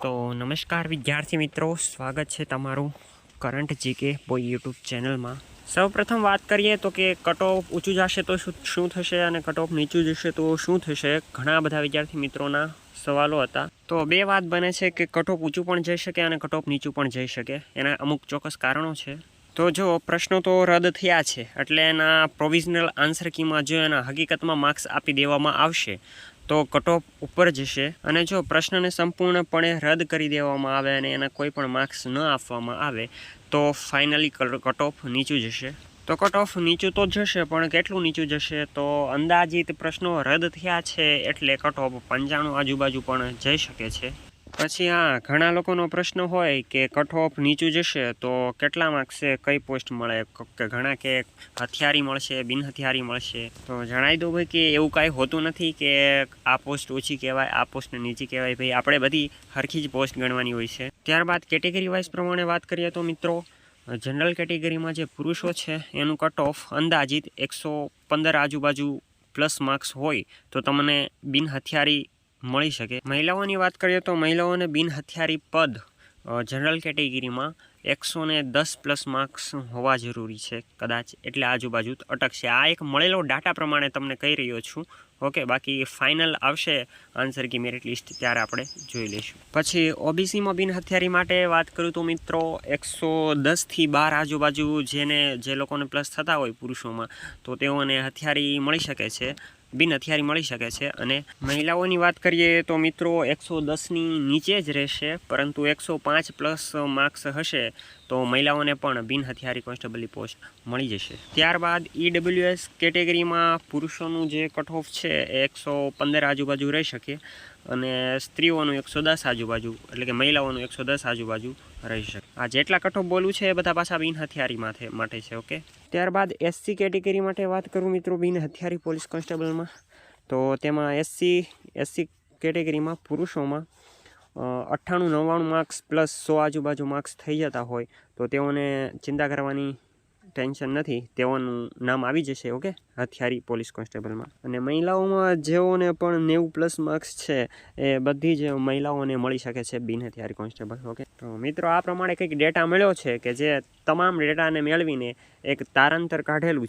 તો નમસ્કાર વિદ્યાર્થી મિત્રો, સ્વાગત છે તમારું કરંટ જીકે બોય યુટ્યુબ ચેનલમાં। સૌપ્રથમ વાત કરીએ તો કે કટ ઓફ ઊંચું જશે તો શું થશે અને કટ ઓફ નીચું જશે તો શું થશે। ઘણા બધા વિદ્યાર્થી મિત્રોના સવાલો હતા। તો બે વાત બને છે કે કટ ઓફ ઊંચું પણ જઈ શકે અને કટ ઓફ નીચું પણ જઈ શકે। એના અમુક ચોક્કસ કારણો છે। તો જો પ્રશ્નો તો રદ થયા છે એટલે એના પ્રોવિઝનલ આન્સર કીમાં જો એના હકીકતમાં માર્ક્સ આપી દેવામાં આવશે તો કટ ઓફ ઉપર જશે। અને જો પ્રશ્નને સંપૂર્ણપણે રદ કરી દેવામાં આવે અને એના કોઈ પણ માર્ક્સ ન આપવામાં આવે તો ફાઇનલી કટ ઓફ નીચું જશે। તો કટ ઓફ નીચું તો જશે, પણ કેટલું નીચું જશે તો અંદાજિત પ્રશ્નો રદ થયા છે એટલે કટ ઓફ 95 આજુબાજુ પણ જઈ શકે છે। પછી ઘણા લોકોનો પ્રશ્ન હોય કે કટ ઓફ નીચું જશે તો કેટલા માર્ક્સે કઈ પોસ્ટ મળે, કે ઘણા કે હથિયારી મળશે, બિન હથિયારી મળશે। તો જણાવી દઉં ભાઈ કે એવું કાંઈ હોતું નથી કે આ પોસ્ટ ઓછી કહેવાય, આ પોસ્ટ નીચી કહેવાય। ભાઈ આપણે બધી હરખી જ પોસ્ટ ગણવાની હોય છે। ત્યારબાદ કેટેગરી વાઇઝ પ્રમાણે વાત કરીએ તો મિત્રો, જનરલ કેટેગરીમાં જે પુરુષો છે એનું કટ ઓફ અંદાજિત 115 આજુબાજુ પ્લસ માર્ક્સ હોય તો તમને બિન હથિયારી મળી શકે। મહિલાઓની વાત કરીએ તો મહિલાઓને બિન હથિયારી પદ જનરલ કેટેગરીમાં 110 પ્લસ માર્ક્સ હોવા જરૂરી છે કદાચ, એટલે આજુબાજુ અટકશે। આ એક મળેલો ડાટા પ્રમાણે તમને કહી રહ્યો છું, ઓકે। બાકી ફાઇનલ આવશે આન્સર કી મેરિટ લિસ્ટ ત્યારે આપણે જોઈ લઈશું। પછી ઓબીસીમાં બિન હથિયારી માટે વાત કરું તો મિત્રો 110થી 12 આજુબાજુ જે લોકોને પ્લસ થતા હોય પુરુષોમાં, તો તેઓને હથિયારી મળી શકે છે, બિન હથિયારી મળી શકે છે। અને મહિલાઓની વાત કરીએ તો મિત્રો 110ની નીચે જ રહેશે, પરંતુ 105 પ્લસ માર્ક્સ હશે તો મહિલાઓને પણ બિન હથિયારી કોન્સ્ટેબલની પોસ્ટ મળી જશે। ત્યારબાદ ઈડબ્લ્યુએસ કેટેગરીમાં પુરુષોનું જે કટ ઓફ છે એ 115 આજુબાજુ રહી શકે અને સ્ત્રીઓનું 110 આજુબાજુ, એટલે કે મહિલાઓનું 110 આજુબાજુ રહી શકે। આ જેટલા કટ ઓફ બોલું છે એ બધા પાછા બિન હથિયારી માટે છે, ઓકે। ત્યારબાદ એસસી કેટેગરી માટે વાત કરું મિત્રો, બિન હથિયારી પોલીસ કોન્સ્ટેબલમાં, તો તેમાં એસસી કેટેગરીમાં પુરુષોમાં 98-99 માર્ક્સ પ્લસ 100 આજુબાજુ માર્ક્સ થઈ જતા હોય તો તેઓને ચિંતા કરવાની ટેન્શન નથી, તેઓનું નામ આવી જશે, ઓકે, હથિયારી પોલીસ કોન્સ્ટેબલમાં। અને મહિલાઓમાં જેઓને પણ 90 પ્લસ માર્ક્સ છે એ બધી જ મહિલાઓને મળી શકે છે બિન હથિયારી કોન્સ્ટેબલ, ઓકે। તો મિત્રો આ પ્રમાણે કંઈક ડેટા મળ્યો છે કે જે તમામ ડેટાને મેળવીને એક તારાંતર કાઢેલું છે।